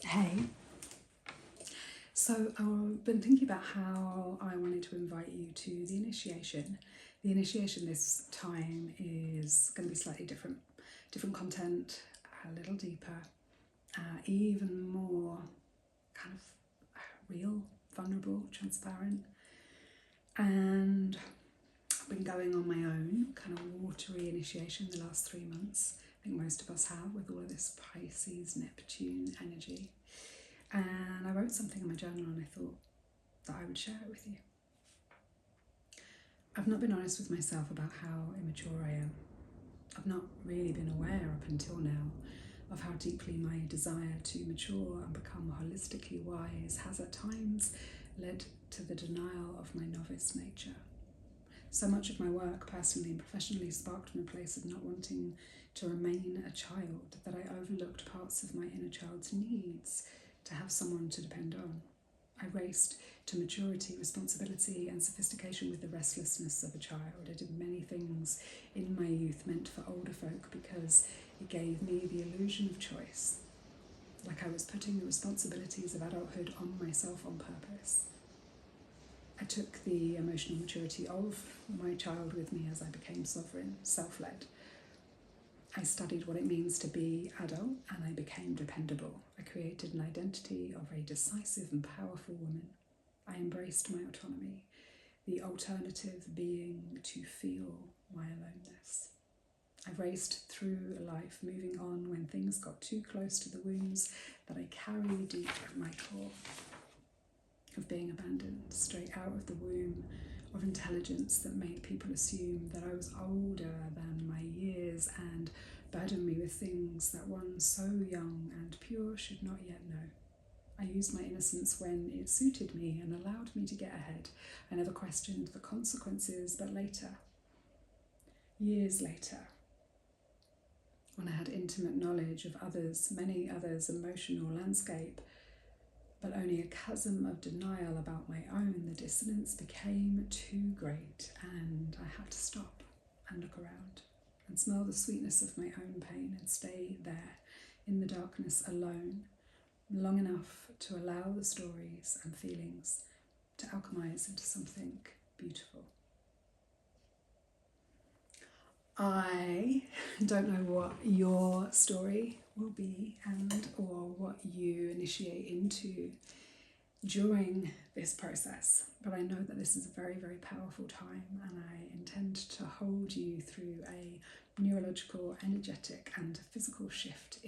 Hey, so I've been thinking about how I wanted to invite you to the initiation. The initiation this time is going to be slightly different content, a little deeper, even more kind of real, vulnerable, transparent. And I've been going on my own kind of watery initiation the last 3 months. I think most of us have, with all of this Pisces, Neptune energy. And I wrote something in my journal and I thought that I would share it with you. I've not been honest with myself about how immature I am. I've not really been aware up until now of how deeply my desire to mature and become holistically wise has at times led to the denial of my novice nature. So much of my work, personally and professionally, sparked from a place of not wanting to remain a child that I overlooked parts of my inner child's needs to have someone to depend on. I raced to maturity, responsibility and sophistication with the restlessness of a child. I did many things in my youth meant for older folk because it gave me the illusion of choice, like I was putting the responsibilities of adulthood on myself on purpose. I took the emotional maturity of my child with me as I became sovereign, self-led. I studied what it means to be adult and I became dependable. I created an identity of a decisive and powerful woman. I embraced my autonomy, the alternative being to feel my aloneness. I raced through life, moving on when things got too close to the wounds that I carry deep at my core, of being abandoned straight out of the womb, of intelligence that made people assume that I was older than my years and burdened me with things that one so young and pure should not yet know. I used my innocence when it suited me and allowed me to get ahead. I never questioned the consequences, but later, years later, when I had intimate knowledge of others, many others' emotional landscape, but only a chasm of denial about my own, the dissonance became too great and I had to stop and look around and smell the sweetness of my own pain and stay there in the darkness alone, long enough to allow the stories and feelings to alchemize into something beautiful. I don't know what your story will be and or what you initiate into during this process, but I know that this is a very, very powerful time and I intend to hold you through a neurological, energetic and physical shift in